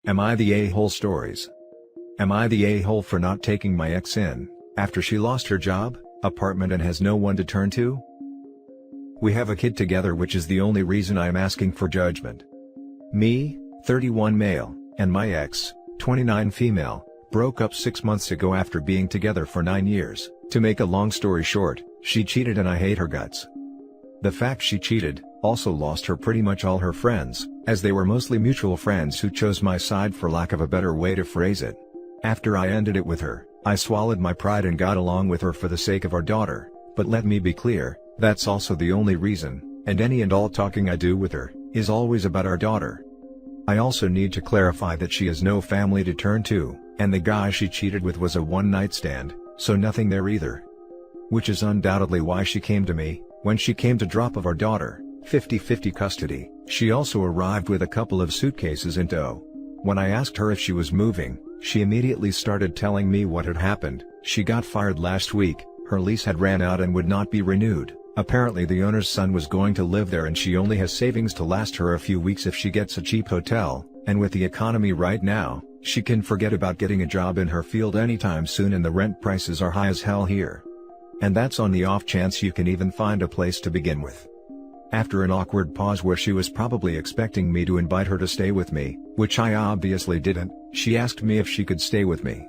Am I the a-hole stories? Am I the a-hole for not taking my ex in, after she lost her job, apartment and has no one to turn to? We have a kid together, which is the only reason I am asking for judgment. Me, 31 male, and my ex, 29 female, broke up 6 months ago after being together for 9 years. To make a long story short, she cheated and I hate her guts. The fact she cheated also lost her pretty much all her friends, as they were mostly mutual friends who chose my side, for lack of a better way to phrase it. After I ended it with her, I swallowed my pride and got along with her for the sake of our daughter, but let me be clear, that's also the only reason, and any and all talking I do with her is always about our daughter. I also need to clarify that she has no family to turn to, and the guy she cheated with was a one-night stand, so nothing there either. Which is undoubtedly why she came to me. When she came to drop of our daughter, 50-50 custody, she also arrived with a couple of suitcases in tow. When I asked her if she was moving, she immediately started telling me what had happened. She got fired last week, her lease had ran out and would not be renewed. Apparently the owner's son was going to live there and she only has savings to last her a few weeks if she gets a cheap hotel, and with the economy right now, she can forget about getting a job in her field anytime soon, and the rent prices are high as hell here. And that's on the off chance you can even find a place to begin with. After an awkward pause where she was probably expecting me to invite her to stay with me, which I obviously didn't, she asked me if she could stay with me.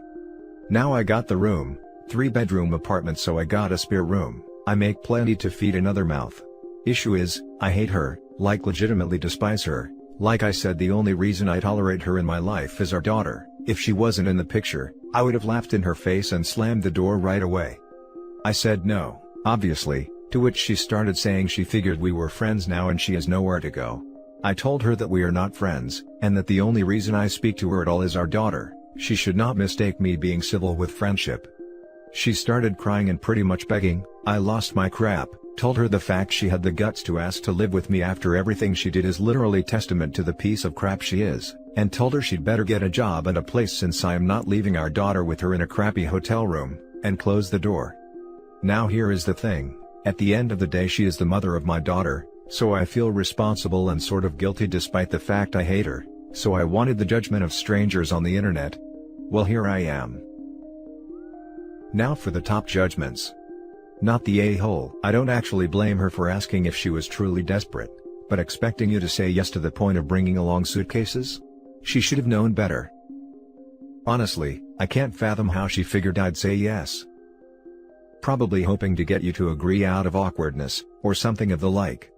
Now I got the room, 3-bedroom apartment, so I got a spare room. I make plenty to feed another mouth. Issue is, I hate her, like legitimately despise her. Like I said, the only reason I tolerate her in my life is our daughter. If she wasn't in the picture, I would have laughed in her face and slammed the door right away. I said no, obviously, to which she started saying she figured we were friends now and she has nowhere to go. I told her that we are not friends, and that the only reason I speak to her at all is our daughter. She should not mistake me being civil with friendship. She started crying and pretty much begging. I lost my crap, told her the fact she had the guts to ask to live with me after everything she did is literally testament to the piece of crap she is, and told her she'd better get a job and a place since I am not leaving our daughter with her in a crappy hotel room, and close the door. Now here is the thing, at the end of the day she is the mother of my daughter, so I feel responsible and sort of guilty despite the fact I hate her, so I wanted the judgment of strangers on the internet. Well, here I am. Now for the top judgments. Not the a-hole. I don't actually blame her for asking if she was truly desperate, but expecting you to say yes to the point of bringing along suitcases? She should have known better. Honestly, I can't fathom how she figured I'd say yes. Probably hoping to get you to agree out of awkwardness, or something of the like.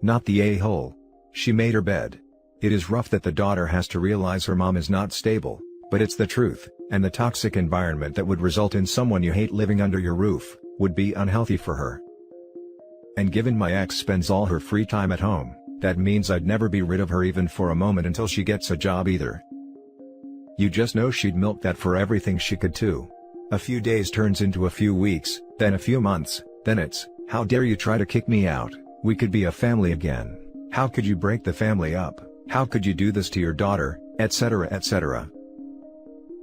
Not the a-hole. She made her bed. It is rough that the daughter has to realize her mom is not stable, but it's the truth, and the toxic environment that would result in someone you hate living under your roof would be unhealthy for her. And given my ex spends all her free time at home, that means I'd never be rid of her even for a moment until she gets a job either. You just know she'd milk that for everything she could too. A few days turns into a few weeks, then a few months, then it's, how dare you try to kick me out, we could be a family again. How could you break the family up? How could you do this to your daughter, etc., etc.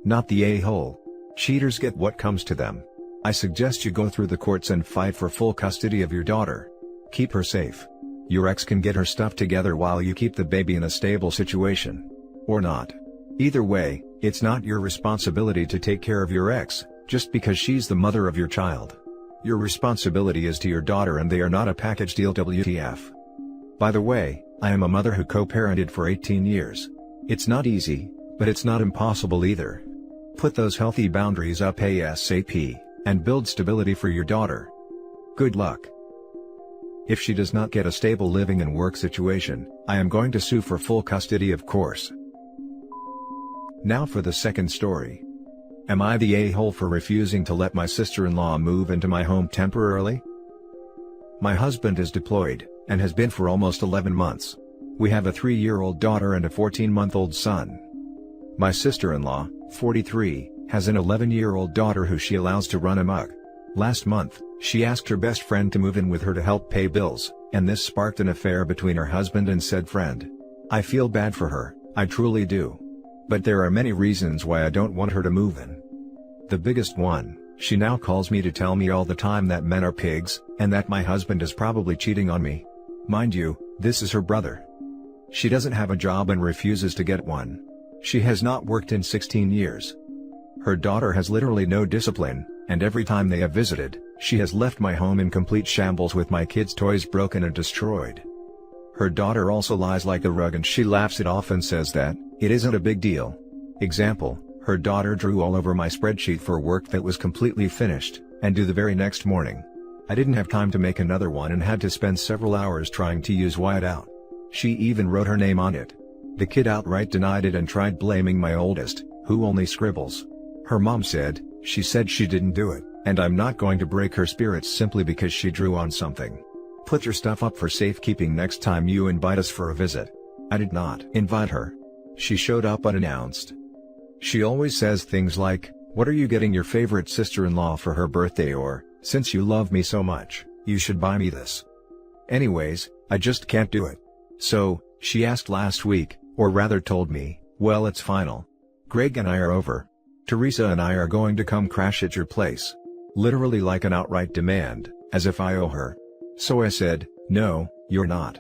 Not the a-hole. Cheaters get what comes to them. I suggest you go through the courts and fight for full custody of your daughter. Keep her safe. Your ex can get her stuff together while you keep the baby in a stable situation. Or not. Either way, it's not your responsibility to take care of your ex, just because she's the mother of your child. Your responsibility is to your daughter and they are not a package deal. WTF. By the way, I am a mother who co-parented for 18 years. It's not easy, but it's not impossible either. Put those healthy boundaries up ASAP, and build stability for your daughter. Good luck. If she does not get a stable living and work situation, I am going to sue for full custody, of course. Now for the second story. Am I the a-hole for refusing to let my sister-in-law move into my home temporarily? My husband is deployed, and has been for almost 11 months. We have a 3-year-old daughter and a 14-month-old son. My sister-in-law, 43, has an 11-year-old daughter who she allows to run amok. Last month, she asked her best friend to move in with her to help pay bills, and this sparked an affair between her husband and said friend. I feel bad for her, I truly do. But there are many reasons why I don't want her to move in. The biggest one, she now calls me to tell me all the time that men are pigs, and that my husband is probably cheating on me. Mind you, this is her brother. She doesn't have a job and refuses to get one. She has not worked in 16 years. Her daughter has literally no discipline, and every time they have visited, she has left my home in complete shambles with my kids' toys broken and destroyed. Her daughter also lies like a rug and she laughs it off and says that it isn't a big deal. Example, her daughter drew all over my spreadsheet for work that was completely finished, and due the very next morning. I didn't have time to make another one and had to spend several hours trying to use whiteout. She even wrote her name on it. The kid outright denied it and tried blaming my oldest, who only scribbles. Her mom said, she said she didn't do it, and I'm not going to break her spirits simply because she drew on something. Put your stuff up for safekeeping next time you invite us for a visit. I did not invite her. She showed up unannounced. She always says things like, "What are you getting your favorite sister-in-law for her birthday?" or, "Since you love me so much, you should buy me this." Anyways, I just can't do it. So, she asked last week, or rather told me, "Well, it's final. Greg and I are over. Teresa and I are going to come crash at your place." Literally like an outright demand, as if I owe her. So I said, "No, you're not."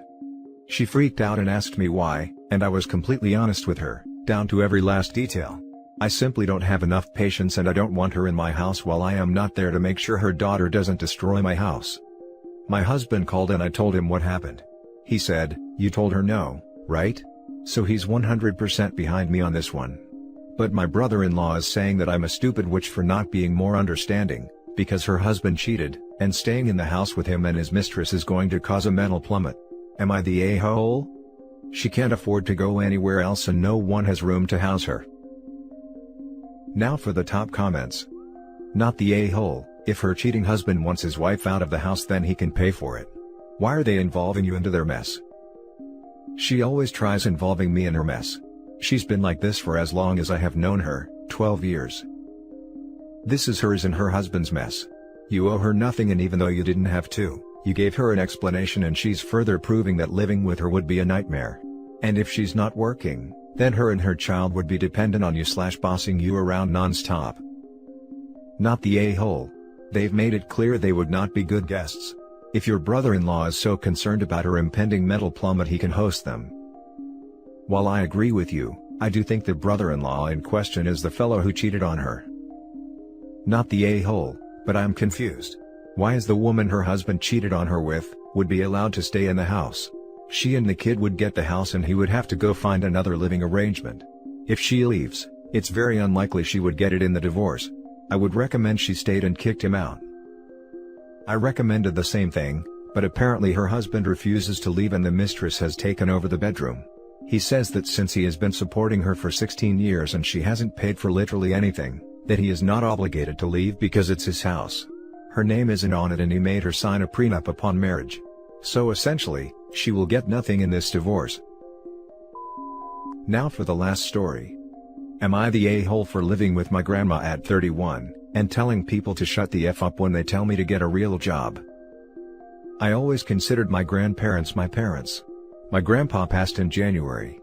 She freaked out and asked me why, and I was completely honest with her, down to every last detail. I simply don't have enough patience and I don't want her in my house while I am not there to make sure her daughter doesn't destroy my house. My husband called and I told him what happened. He said, "You told her no, right?" So he's 100% behind me on this one. But my brother-in-law is saying that I'm a stupid witch for not being more understanding, because her husband cheated, and staying in the house with him and his mistress is going to cause a mental plummet. Am I the a-hole? She can't afford to go anywhere else and no one has room to house her. Now for the top comments. Not the a-hole. If her cheating husband wants his wife out of the house then he can pay for it. Why are they involving you into their mess? She always tries involving me in her mess. She's been like this for as long as I have known her, 12 years. This is hers and her husband's mess. You owe her nothing and even though you didn't have to, you gave her an explanation and she's further proving that living with her would be a nightmare. And if she's not working, then her and her child would be dependent on you / bossing you around non-stop. Not the a-hole. They've made it clear they would not be good guests. If your brother-in-law is so concerned about her impending mental plummet he can host them. While I agree with you, I do think the brother-in-law in question is the fellow who cheated on her. Not the a-hole, but I'm confused. Why is the woman her husband cheated on her with, would be allowed to stay in the house? She and the kid would get the house and he would have to go find another living arrangement. If she leaves, it's very unlikely she would get it in the divorce. I would recommend she stayed and kicked him out. I recommended the same thing, but apparently her husband refuses to leave and the mistress has taken over the bedroom. He says that since he has been supporting her for 16 years and she hasn't paid for literally anything, that he is not obligated to leave because it's his house. Her name isn't on it and he made her sign a prenup upon marriage. So essentially, she will get nothing in this divorce. Now for the last story. Am I the a-hole for living with my grandma at 31, and telling people to shut the F up when they tell me to get a real job? I always considered my grandparents my parents. My grandpa passed in January.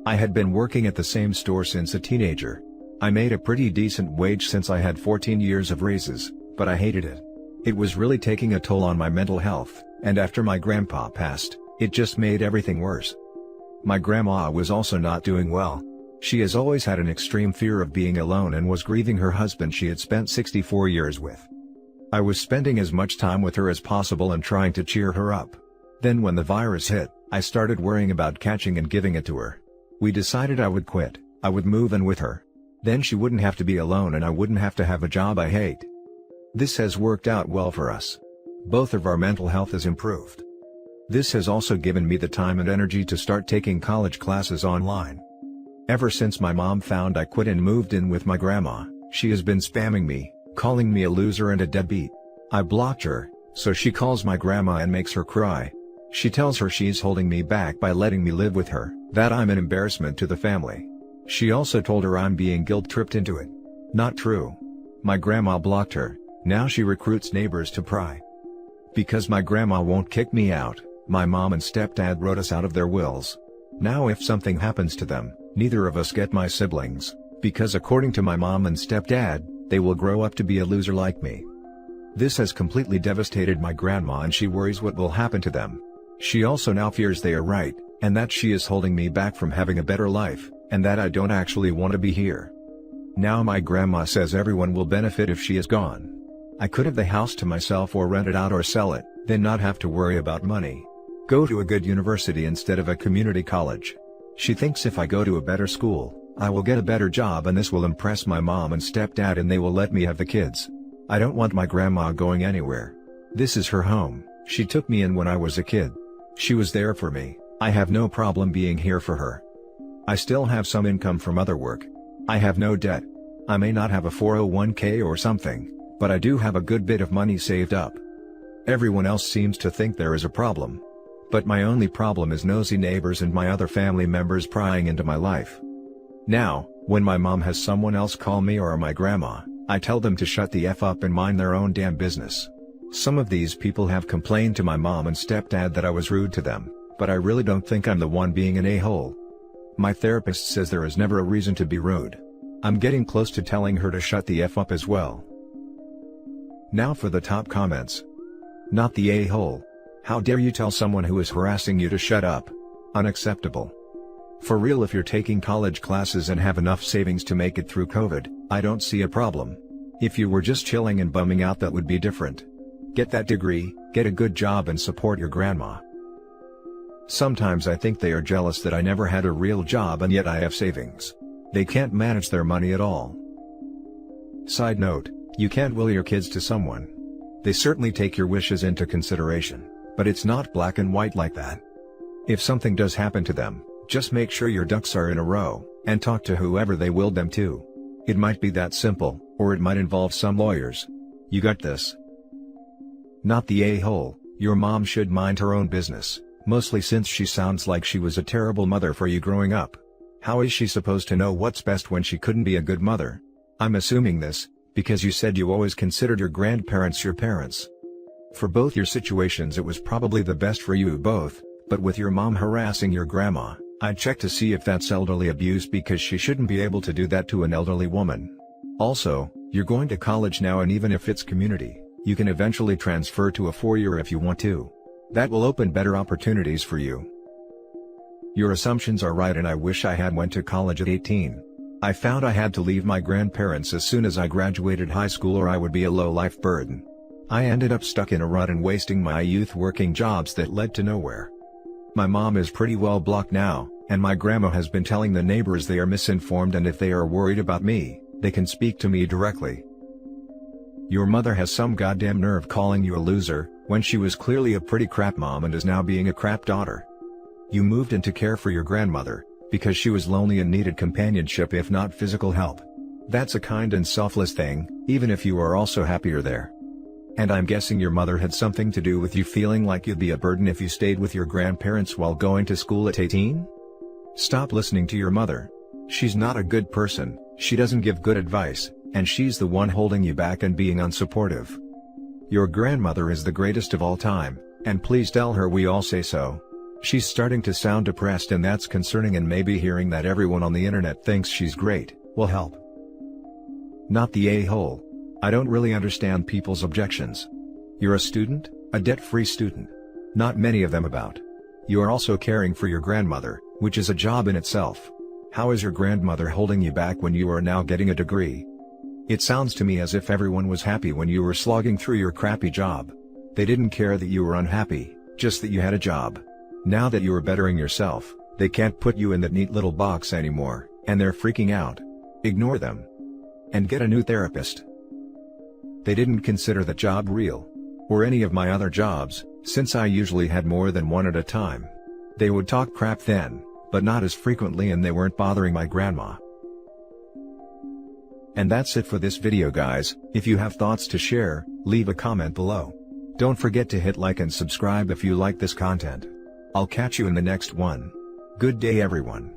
I had been working at the same store since a teenager. I made a pretty decent wage since I had 14 years of raises, but I hated it. It was really taking a toll on my mental health, and after my grandpa passed, it just made everything worse. My grandma was also not doing well. She has always had an extreme fear of being alone and was grieving her husband she had spent 64 years with. I was spending as much time with her as possible and trying to cheer her up. Then when the virus hit, I started worrying about catching and giving it to her. We decided I would quit, I would move in with her. Then she wouldn't have to be alone and I wouldn't have to have a job I hate. This has worked out well for us. Both of our mental health has improved. This has also given me the time and energy to start taking college classes online. Ever since my mom found I quit and moved in with my grandma, she has been spamming me, calling me a loser and a deadbeat. I blocked her, so she calls my grandma and makes her cry. She tells her she's holding me back by letting me live with her, that I'm an embarrassment to the family. She also told her I'm being guilt-tripped into it. Not true. My grandma blocked her, now she recruits neighbors to pry. Because my grandma won't kick me out, my mom and stepdad wrote us out of their wills. Now if something happens to them, neither of us get my siblings, because according to my mom and stepdad, they will grow up to be a loser like me. This has completely devastated my grandma and she worries what will happen to them. She also now fears they are right, and that she is holding me back from having a better life, and that I don't actually want to be here. Now my grandma says everyone will benefit if she is gone. I could have the house to myself or rent it out or sell it, then not have to worry about money. Go to a good university instead of a community college. She thinks if I go to a better school, I will get a better job and this will impress my mom and stepdad and they will let me have the kids. I don't want my grandma going anywhere. This is her home, she took me in when I was a kid. She was there for me, I have no problem being here for her. I still have some income from other work. I have no debt. I may not have a 401k or something, but I do have a good bit of money saved up. Everyone else seems to think there is a problem. But my only problem is nosy neighbors and my other family members prying into my life. Now, when my mom has someone else call me or my grandma, I tell them to shut the F up and mind their own damn business. Some of these people have complained to my mom and stepdad that I was rude to them, but I really don't think I'm the one being an a-hole. My therapist says there is never a reason to be rude. I'm getting close to telling her to shut the F up as well. Now for the top comments. Not the a-hole. How dare you tell someone who is harassing you to shut up? Unacceptable. For real, if you're taking college classes and have enough savings to make it through COVID, I don't see a problem. If you were just chilling and bumming out, that would be different. Get that degree, get a good job and support your grandma. Sometimes I think they are jealous that I never had a real job and yet I have savings. They can't manage their money at all. Side note, you can't will your kids to someone. They certainly take your wishes into consideration, but it's not black and white like that. If something does happen to them, just make sure your ducks are in a row, and talk to whoever they willed them to. It might be that simple, or it might involve some lawyers. You got this. Not the a-hole. Your mom should mind her own business, mostly since she sounds like she was a terrible mother for you growing up. How is she supposed to know what's best when she couldn't be a good mother? I'm assuming this, because you said you always considered your grandparents your parents. For both your situations it was probably the best for you both, but with your mom harassing your grandma, I'd check to see if that's elderly abuse because she shouldn't be able to do that to an elderly woman. Also, you're going to college now and even if it's community, you can eventually transfer to a 4-year if you want to. That will open better opportunities for you. Your assumptions are right and I wish I had went to college at 18. I found I had to leave my grandparents as soon as I graduated high school or I would be a low-life burden. I ended up stuck in a rut and wasting my youth working jobs that led to nowhere. My mom is pretty well blocked now, and my grandma has been telling the neighbors they are misinformed and if they are worried about me, they can speak to me directly. Your mother has some goddamn nerve calling you a loser, when she was clearly a pretty crap mom and is now being a crap daughter. You moved in to care for your grandmother, because she was lonely and needed companionship if not physical help. That's a kind and selfless thing, even if you are also happier there. And I'm guessing your mother had something to do with you feeling like you'd be a burden if you stayed with your grandparents while going to school at 18? Stop listening to your mother. She's not a good person, she doesn't give good advice, and she's the one holding you back and being unsupportive. Your grandmother is the greatest of all time, and please tell her we all say so. She's starting to sound depressed and that's concerning, and maybe hearing that everyone on the internet thinks she's great will help. Not the a-hole. I don't really understand people's objections. You're a student, a debt-free student. Not many of them about. You are also caring for your grandmother, which is a job in itself. How is your grandmother holding you back when you are now getting a degree? It sounds to me as if everyone was happy when you were slogging through your crappy job. They didn't care that you were unhappy, just that you had a job. Now that you are bettering yourself, they can't put you in that neat little box anymore, and they're freaking out. Ignore them. And get a new therapist. They didn't consider that job real. Or any of my other jobs, since I usually had more than one at a time. They would talk crap then, but not as frequently, and they weren't bothering my grandma. And that's it for this video guys. If you have thoughts to share, leave a comment below. Don't forget to hit like and subscribe if you like this content. I'll catch you in the next one. Good day everyone.